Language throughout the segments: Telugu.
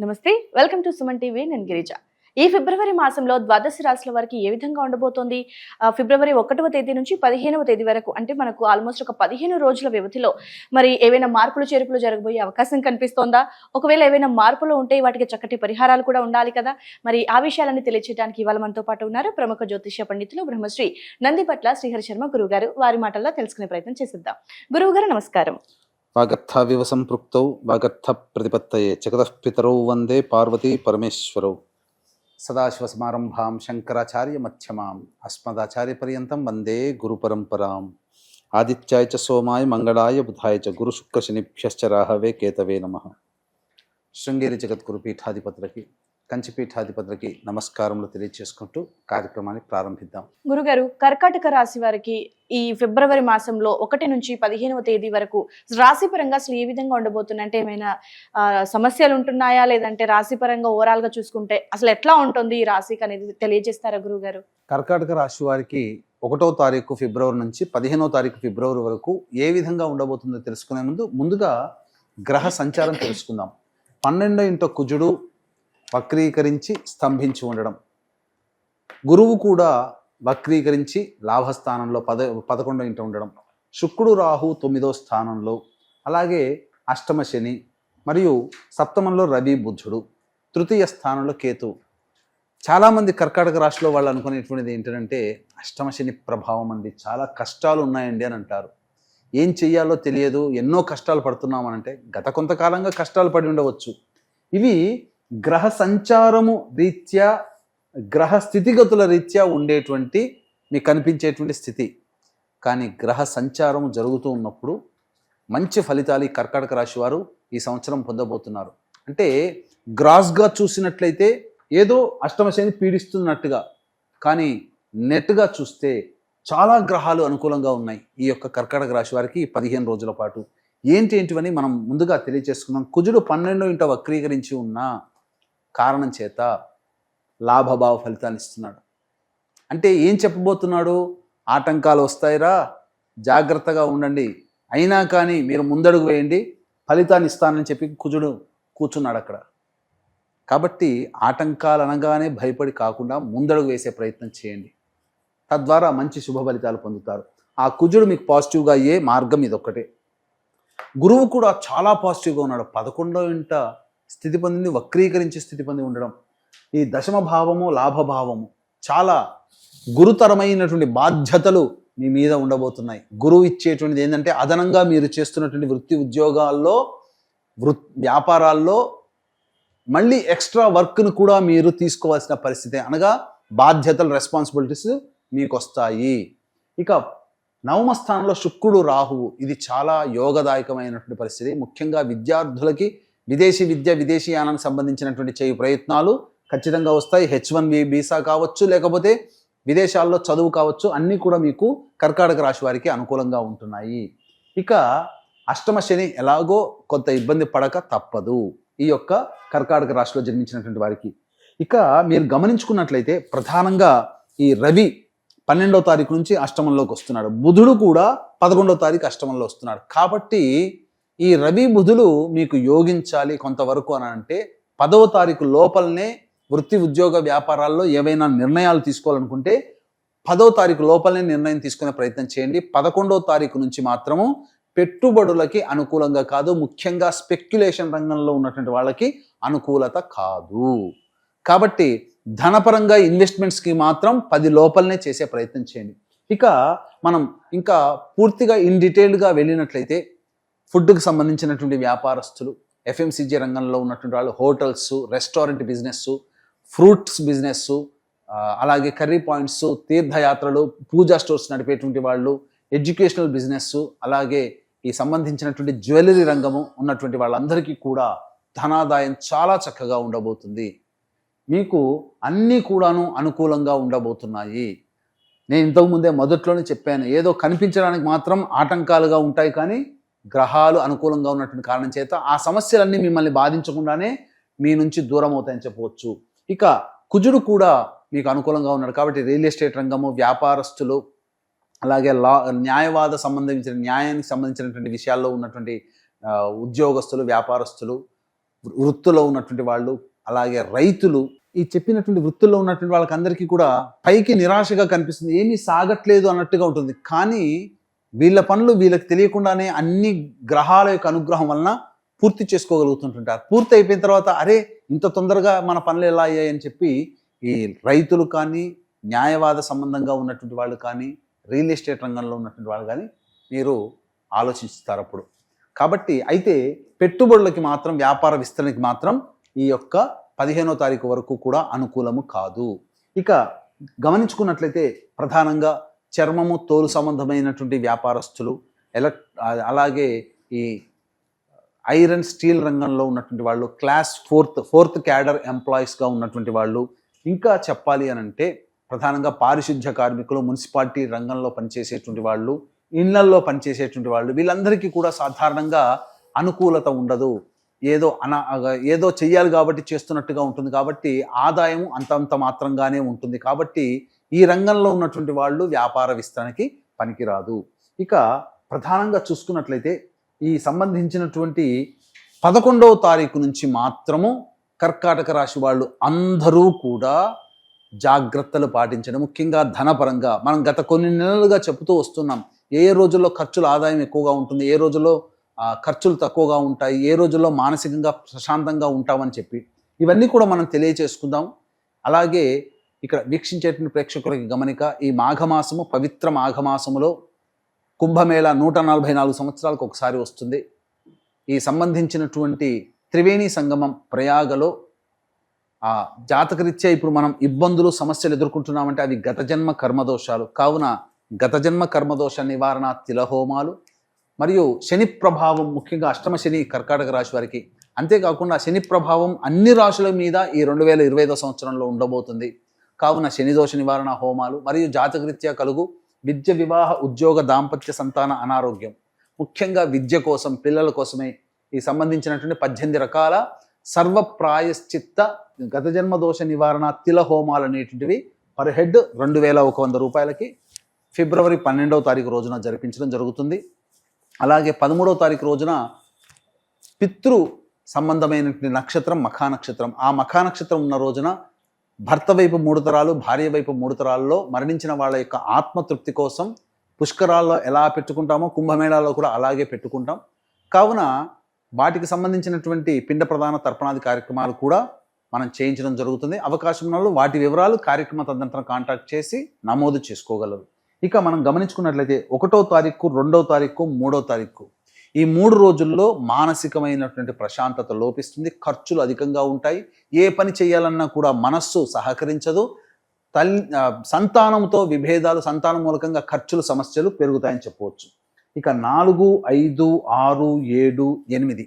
నమస్తే, వెల్కమ్ టు సుమన్ టీవీ. నేను గిరిజ. ఈ ఫిబ్రవరి మాసంలో ద్వాదశ రాశుల వారికి ఏ విధంగా ఉండబోతోంది? ఫిబ్రవరి 1వ తేదీ నుంచి 15వ తేదీ వరకు, అంటే మనకు ఆల్మోస్ట్ ఒక 15 రోజుల వ్యవధిలో మరి ఏవైనా మార్పులు చేర్పులు జరగబోయే అవకాశం కనిపిస్తోందా? ఒకవేళ ఏవైనా మార్పులు ఉంటే వాటికి చక్కటి పరిహారాలు కూడా ఉండాలి కదా. మరి ఆ విషయాలన్నీ తెలియచేయడానికి ఇవాళ మనతో పాటు ఉన్నారు ప్రముఖ జ్యోతిష్య పండితులు బ్రహ్మశ్రీ నందిపట్ల శ్రీహరి శర్మ గురువు గారు. వారి మాటల్లో తెలుసుకునే ప్రయత్నం చేసిద్దాం. గురువు గారు నమస్కారం. వాగర్థావివ సంపృక్తౌ వాగర్థ ప్రతిపత్తయే జగతః పితరౌ వందే పార్వతీ పరమేశ్వరౌ. సదాశివసమారంభాం శంకరాచార్య మధ్యమాం అస్మదాచార్య పర్యంతం వందే గురు పరంపరాం. ఆదిత్యాయ చ సోమాయ మంగళాయ బుధాయ చ గురు శుక్ర శనిభ్యశ్చ రాహవే కేతవే నమః. శృంగేరి జగద్గురు పీఠాధిపతులకి, కంచి పీఠాధిపతులకి నమస్కారములు తెలియజేసుకుంటూ కార్యక్రమాన్ని ప్రారంభిద్దాం. గురుగారు, కర్కాటక రాశి వారికి ఈ ఫిబ్రవరి మాసంలో 1 నుంచి 15వ తేదీ వరకు రాశి పరంగా అసలు ఏ విధంగా ఉండబోతున్నాయి? అంటే ఏమైనా సమస్యలు ఉంటున్నాయా, లేదంటే రాశి పరంగా ఓవరాల్ గా చూసుకుంటే అసలు ఎట్లా ఉంటుంది ఈ రాశికి అనేది తెలియజేస్తారా గురుగారు? కర్కాటక రాశి వారికి 1వ తారీఖు ఫిబ్రవరి నుంచి 15వ తారీఖు ఫిబ్రవరి వరకు ఏ విధంగా ఉండబోతుందో తెలుసుకునే ముందుగా గ్రహ సంచారం తెలుసుకుందాం. 12వ ఇంట కుజుడు వక్రీకరించి స్తంభించి ఉండడం, గురువు కూడా వక్రీకరించి లాభస్థానంలో 11వ ఇంట ఉండడం, శుక్రుడు రాహు 9వ స్థానంలో, అలాగే అష్టమ శని మరియు సప్తమంలో రవి బుధుడు, తృతీయ స్థానంలో కేతు. చాలామంది కర్కాటక రాశిలో వాళ్ళు అనుకునేటువంటిది ఏంటంటే అష్టమ శని ప్రభావం అండి, చాలా కష్టాలు ఉన్నాయండి అని అంటారు. ఏం చెయ్యాలో తెలియదు, ఎన్నో కష్టాలు పడుతున్నామనంటే గత కొంతకాలంగా కష్టాలు పడి ఉండవచ్చు. ఇవి గ్రహ సంచారము రీత్యా, గ్రహ స్థితిగతుల రీత్యా ఉండేటువంటి మీకు కనిపించేటువంటి స్థితి. కానీ గ్రహ సంచారం జరుగుతూ ఉన్నప్పుడు మంచి ఫలితాలు ఈ కర్కాటక రాశి వారు ఈ సంవత్సరం పొందబోతున్నారు. అంటే గ్రాస్గా చూసినట్లయితే ఏదో అష్టమ శని పీడిస్తున్నట్టుగా, కానీ నెట్గా చూస్తే చాలా గ్రహాలు అనుకూలంగా ఉన్నాయి ఈ యొక్క కర్కాటక రాశి వారికి 15 రోజుల పాటు. ఏంటివని మనం ముందుగా తెలియజేసుకుందాం. కుజుడు 12వ ఇంట వక్రీకరించి ఉన్న కారణం చేత లాభభావ ఫలితాలు ఇస్తున్నాడు. అంటే ఏం చెప్పబోతున్నాడు? ఆటంకాలు వస్తాయిరా, జాగ్రత్తగా ఉండండి, అయినా కానీ మీరు ముందడుగు వేయండి, ఫలితాన్ని ఇస్తానని చెప్పి కుజుడు కూర్చున్నాడు అక్కడ. కాబట్టి ఆటంకాలు అనగానే భయపడి కాకుండా ముందడుగు వేసే ప్రయత్నం చేయండి, తద్వారా మంచి శుభ ఫలితాలు పొందుతారు. ఆ కుజుడు మీకు పాజిటివ్గా అయ్యే మార్గం ఇదొక్కటే. గురువు కూడా చాలా పాజిటివ్గా ఉన్నాడు. 11వ ఇంట స్థితి పొందింది, వక్రీకరించి స్థితి పొంది ఉండడం. ఈ దశమ భావము లాభభావము చాలా గురుతరమైనటువంటి బాధ్యతలు మీ మీద ఉండబోతున్నాయి. గురువు ఇచ్చేటువంటిది ఏంటంటే అదనంగా మీరు చేస్తున్నటువంటి వృత్తి ఉద్యోగాల్లో, వ్యాపారాల్లో మళ్ళీ ఎక్స్ట్రా వర్క్ను కూడా మీరు తీసుకోవాల్సిన పరిస్థితి, అనగా బాధ్యతలు, రెస్పాన్సిబిలిటీస్ మీకు వస్తాయి. ఇక 9వ స్థానంలో శుక్రుడు రాహువు, ఇది చాలా యోగదాయకమైనటువంటి పరిస్థితి. ముఖ్యంగా విద్యార్థులకి విదేశీ విద్య, విదేశీయానానికి సంబంధించినటువంటి చేయి ప్రయత్నాలు ఖచ్చితంగా వస్తాయి. H1B వీసా కావచ్చు, లేకపోతే విదేశాల్లో చదువు కావచ్చు, అన్నీ కూడా మీకు కర్కాటక రాశి వారికి అనుకూలంగా ఉంటున్నాయి. ఇక అష్టమ శని ఎలాగో కొంత ఇబ్బంది పడక తప్పదు ఈ యొక్క కర్కాటక రాశిలో జన్మించినటువంటి వారికి. ఇక మీరు గమనించుకున్నట్లయితే ప్రధానంగా ఈ రవి 12వ తారీఖు నుంచి అష్టమంలోకి వస్తున్నాడు, బుధుడు కూడా 11వ తారీఖు అష్టమంలో వస్తున్నాడు. కాబట్టి ఈ రవి బుధులు మీకు యోగించాలి కొంతవరకు అని అంటే 10వ తారీఖు లోపలనే వృత్తి ఉద్యోగ వ్యాపారాల్లో ఏవైనా నిర్ణయాలు తీసుకోవాలనుకుంటే 10వ తారీఖు లోపలనే నిర్ణయం తీసుకునే ప్రయత్నం చేయండి. 11వ తారీఖు నుంచి మాత్రము పెట్టుబడులకి అనుకూలంగా కాదు, ముఖ్యంగా స్పెక్యులేషన్ రంగంలో ఉన్నటువంటి వాళ్ళకి అనుకూలత కాదు. కాబట్టి ధనపరంగా ఇన్వెస్ట్మెంట్స్కి మాత్రం 10 లోపలనే చేసే ప్రయత్నం చేయండి. ఇక మనం ఇంకా పూర్తిగా ఇన్ డీటెయిల్డ్గా వెళ్ళినట్లయితే ఫుడ్కి సంబంధించినటువంటి వ్యాపారస్తులు, FMCG రంగంలో ఉన్నటువంటి వాళ్ళు, hotels, restaurant business, fruits business, అలాగే కర్రీ పాయింట్స్, తీర్థయాత్రలు, పూజా స్టోర్స్ నడిపేటువంటి వాళ్ళు, ఎడ్యుకేషనల్ బిజినెస్, అలాగే ఈ సంబంధించినటువంటి జ్యువెలరీ రంగము ఉన్నటువంటి వాళ్ళందరికీ కూడా ధనాదాయం చాలా చక్కగా ఉండబోతుంది. మీకు అన్నీ కూడాను అనుకూలంగా ఉండబోతున్నాయి. నేను ఇంతకుముందే మొదట్లోనే చెప్పాను, ఏదో కనిపించడానికి మాత్రం ఆటంకాలుగా ఉంటాయి, కానీ గ్రహాలు అనుకూలంగా ఉన్నటువంటి కారణం చేత ఆ సమస్యలన్నీ మిమ్మల్ని బాధించకుండానే మీ నుంచి దూరం అవుతాయని చెప్పవచ్చు. ఇక కుజుడు కూడా మీకు అనుకూలంగా ఉన్నాడు కాబట్టి రియల్ ఎస్టేట్ రంగము, వ్యాపారస్తులు, అలాగే న్యాయానికి సంబంధించినటువంటి విషయాల్లో ఉన్నటువంటి ఉద్యోగస్తులు, వ్యాపారస్తులు, వృత్తుల్లో ఉన్నటువంటి వాళ్ళు, అలాగే రైతులు, ఈ చెప్పినటువంటి వృత్తుల్లో ఉన్నటువంటి వాళ్ళకందరికీ కూడా పైకి నిరాశగా కనిపిస్తుంది, ఏమీ సాగట్లేదు అన్నట్టుగా ఉంటుంది. కానీ వీళ్ళ పనులు వీళ్ళకి తెలియకుండానే అన్ని గ్రహాల యొక్క అనుగ్రహం వలన పూర్తి చేసుకోగలుగుతుంటుంటారు. పూర్తి అయిపోయిన తర్వాత అరే ఇంత తొందరగా మన పనులు ఎలా అయ్యాయని చెప్పి ఈ రైతులు కానీ, న్యాయవాద సంబంధంగా ఉన్నటువంటి వాళ్ళు కానీ, రియల్ ఎస్టేట్ రంగంలో ఉన్నటువంటి వాళ్ళు కానీ మీరు ఆలోచిస్తారు అప్పుడు. కాబట్టి అయితే పెట్టుబడులకి మాత్రం, వ్యాపార విస్తరణకి మాత్రం ఈ యొక్క 15వ తారీఖు వరకు కూడా అనుకూలము కాదు. ఇక గమనించుకున్నట్లయితే ప్రధానంగా చర్మము, తోలు సంబంధమైనటువంటి వ్యాపారస్తులు, అలాగే ఈ ఐరన్ స్టీల్ రంగంలో ఉన్నటువంటి వాళ్ళు, క్లాస్ ఫోర్త్ క్యాడర్ ఎంప్లాయీస్గా ఉన్నటువంటి వాళ్ళు, ఇంకా చెప్పాలి అని అంటే ప్రధానంగా పారిశుద్ధ్య కార్మికులు, మున్సిపాలిటీ రంగంలో పనిచేసేటువంటి వాళ్ళు, ఇళ్లల్లో పనిచేసేటువంటి వాళ్ళు, వీళ్ళందరికీ కూడా సాధారణంగా అనుకూలత ఉండదు. ఏదో చెయ్యాలి కాబట్టి చేస్తున్నట్టుగా ఉంటుంది, కాబట్టి ఆదాయం అంతంత మాత్రంగానే ఉంటుంది. కాబట్టి ఈ రంగంలో ఉన్నటువంటి వాళ్ళు వ్యాపార విస్తరణకి పనికిరాదు. ఇక ప్రధానంగా చూసుకున్నట్లయితే ఈ సంబంధించినటువంటి 11వ తారీఖు నుంచి మాత్రము కర్కాటక రాశి వాళ్ళు అందరూ కూడా జాగ్రత్తలు పాటించడం, ముఖ్యంగా ధనపరంగా మనం గత కొన్ని నెలలుగా చెబుతూ వస్తున్నాం. ఏ రోజుల్లో ఖర్చుల ఆదాయం ఎక్కువగా ఉంటుంది, ఏ రోజుల్లో ఖర్చులు తక్కువగా ఉంటాయి, ఏ రోజుల్లో మానసికంగా ప్రశాంతంగా ఉంటామని చెప్పి ఇవన్నీ కూడా మనం తెలియచేసుకుందాం. అలాగే ఇక్కడ వీక్షించేటువంటి ప్రేక్షకులకి గమనిక, ఈ మాఘమాసము, పవిత్ర మాఘమాసములో కుంభమేళ 144 సంవత్సరాలకు ఒకసారి వస్తుంది. ఈ సంబంధించినటువంటి త్రివేణి సంగమం ప్రయాగలో జాతకరీత్యా ఇప్పుడు మనం ఇబ్బందులు, సమస్యలు ఎదుర్కొంటున్నామంటే అవి గత జన్మ కర్మదోషాలు. కావున గత జన్మ కర్మదోష నివారణ తిలహోమాలు, మరియు శని ప్రభావం, ముఖ్యంగా అష్టమ శని కర్కాటక రాశి వారికి, అంతేకాకుండా శని ప్రభావం అన్ని రాశుల మీద ఈ 2025 సంవత్సరంలో ఉండబోతుంది. కావున శని దోష నివారణ హోమాలు, మరియు జాతకరీత్యా కలుగు విద్య, వివాహ, ఉద్యోగ, దాంపత్య, సంతాన అనారోగ్యం, ముఖ్యంగా విద్య కోసం, పిల్లల కోసమే ఈ సంబంధించినటువంటి 18 రకాల సర్వ ప్రాయశ్చిత్త గత జన్మ దోష నివారణ తిల హోమాలు అనేటువంటివి పర్ హెడ్ 2100 రూపాయలకి ఫిబ్రవరి 12వ తారీఖు రోజున జరిపించడం జరుగుతుంది. అలాగే 13వ తారీఖు రోజున పితృ సంబంధమైనటువంటి నక్షత్రం మఖా నక్షత్రం, ఆ మఖా నక్షత్రం ఉన్న రోజున భర్త వైపు 3 తరాలు, భార్య వైపు 3 తరాల్లో మరణించిన వాళ్ళ యొక్క ఆత్మతృప్తి కోసం పుష్కరాల్లో ఎలా పెట్టుకుంటామో కుంభమేళాలో కూడా అలాగే పెట్టుకుంటాం. కావున వాటికి సంబంధించినటువంటి పిండ ప్రదాన తర్పణాది కార్యక్రమాలు కూడా మనం చేయించడం జరుగుతుంది. అవకాశం ఉన్న వాళ్ళు వాటి వివరాలు కార్యక్రమ తదనంతరం కాంటాక్ట్ చేసి నమోదు చేసుకోగలరు. ఇక మనం గమనించుకున్నట్లయితే 1వ తారీఖు, 2వ తారీఖు, 3వ తారీఖు ఈ 3 రోజుల్లో మానసికమైనటువంటి ప్రశాంతత లోపిస్తుంది, ఖర్చులు అధికంగా ఉంటాయి, ఏ పని చేయాలన్నా కూడా మనస్సు సహకరించదు, సంతానంతో విభేదాలు, సంతానం మూలకంగా ఖర్చులు, సమస్యలు పెరుగుతాయని చెప్పవచ్చు. ఇక 4, 5, 6, 7, 8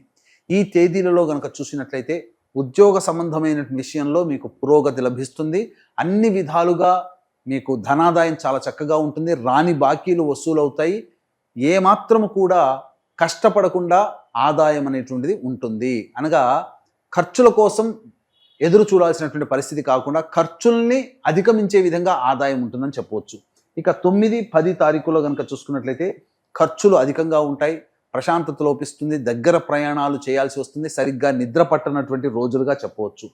ఈ తేదీలలో కనుక చూసినట్లయితే ఉద్యోగ సంబంధమైన విషయంలో మీకు పురోగతి లభిస్తుంది. అన్ని విధాలుగా మీకు ధనాదాయం చాలా చక్కగా ఉంటుంది, రాని బాకీలు వసూలు అవుతాయి, ఏమాత్రము కూడా కష్టపడకుండా ఆదాయం అనేటువంటిది ఉంటుంది. అనగా ఖర్చుల కోసం ఎదురు చూడాల్సినటువంటి పరిస్థితి కాకుండా ఖర్చుల్ని అధిగమించే విధంగా ఆదాయం ఉంటుందని చెప్పవచ్చు. ఇక 9, 10 తారీఖులో కనుక చూసుకున్నట్లయితే ఖర్చులు అధికంగా ఉంటాయి, ప్రశాంతత లోపిస్తుంది, దగ్గర ప్రయాణాలు చేయాల్సి వస్తుంది, సరిగ్గా నిద్ర పట్టనటువంటి రోజులుగా చెప్పవచ్చు.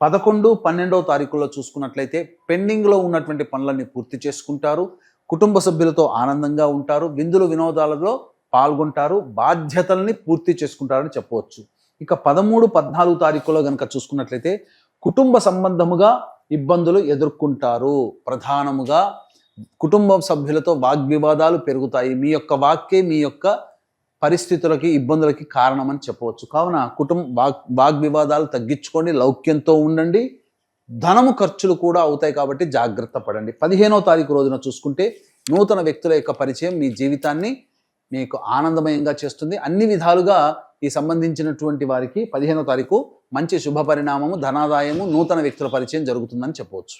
11, 12వ తారీఖుల్లో చూసుకున్నట్లయితే పెండింగ్లో ఉన్నటువంటి పనులన్నీ పూర్తి చేసుకుంటారు, కుటుంబ సభ్యులతో ఆనందంగా ఉంటారు, విందులు వినోదాలలో పాల్గొంటారు, బాధ్యతల్ని పూర్తి చేసుకుంటారని చెప్పవచ్చు. ఇక 13, 14 తారీఖులో కనుక చూసుకున్నట్లయితే కుటుంబ సంబంధముగా ఇబ్బందులు ఎదుర్కొంటారు. ప్రధానముగా కుటుంబ సభ్యులతో వాగ్వివాదాలు పెరుగుతాయి, మీ యొక్క వాక్యే మీ యొక్క పరిస్థితులకి, ఇబ్బందులకి కారణమని చెప్పవచ్చు. కావున వాగ్వివాదాలు తగ్గించుకోండి, లౌక్యంతో ఉండండి, ధనము ఖర్చులు కూడా అవుతాయి కాబట్టి జాగ్రత్త పడండి. 15వ తారీఖు రోజున చూసుకుంటే నూతన వ్యక్తుల యొక్క పరిచయం మీ జీవితాన్ని మీకు ఆనందమయంగా చేస్తుంది. అన్ని విధాలుగా ఈ సంబంధించినటువంటి వారికి 15వ తారీఖు మంచి శుభ పరిణామము, ధనాదాయము, నూతన వ్యక్తుల పరిచయం జరుగుతుందని చెప్పవచ్చు.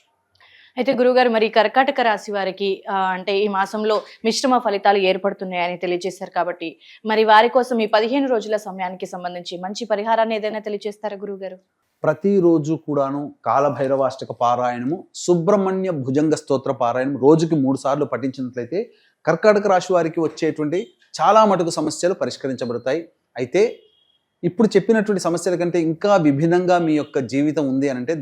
అయితే గురుగారు, మరి కర్కాటక రాశి వారికి అంటే ఈ మాసంలో మిశ్రమ ఫలితాలు ఏర్పడుతున్నాయని తెలియజేశారు కాబట్టి మరి వారి కోసం ఈ 15 రోజుల సమయానికి సంబంధించి మంచి పరిహారాన్ని ఏదైనా తెలియజేస్తారా గురుగారు? ప్రతిరోజు కూడాను కాలభైరవాష్టక పారాయణము, సుబ్రహ్మణ్య భుజంగ స్తోత్ర పారాయణం రోజుకి 3 సార్లు పఠించినట్లయితే కర్కాటక రాశి వారికి వచ్చేటువంటి చాలా మటుకు సమస్యలు పరిష్కరించబడతాయి. అయితే ఇప్పుడు చెప్పినటువంటి సమస్యల కంటే ఇంకా విభిన్నంగా మీ యొక్క జీవితం ఉంది అని అంటే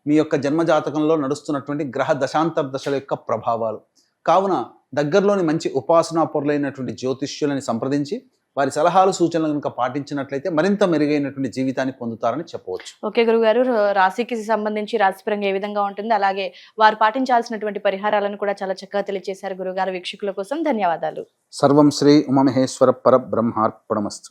మీ యొక్క జన్మజాతకంలో నడుస్తున్నటువంటి గ్రహ దశాంతర దశల యొక్క ప్రభావాలు. కావున దగ్గరలోని మంచి ఉపాసనా పొరలైనటువంటి జ్యోతిష్యులని సంప్రదించి వారి సలహాలు సూచనలు కనుక పాటించినట్లయితే మరింత మెరుగైనటువంటి జీవితాన్ని పొందుతారని చెప్పవచ్చు. ఓకే గురుగారు, రాశికి సంబంధించి రాశిపరంగా ఏ విధంగా ఉంటుంది, అలాగే వారు పాటించాల్సినటువంటి పరిహారాలను కూడా చాలా చక్కగా తెలియజేశారు గురుగారు. వీక్షకుల కోసం ధన్యవాదాలు. సర్వం శ్రీ ఉమామహేశ్వర పరబ్రహ్మార్పణమస్తు.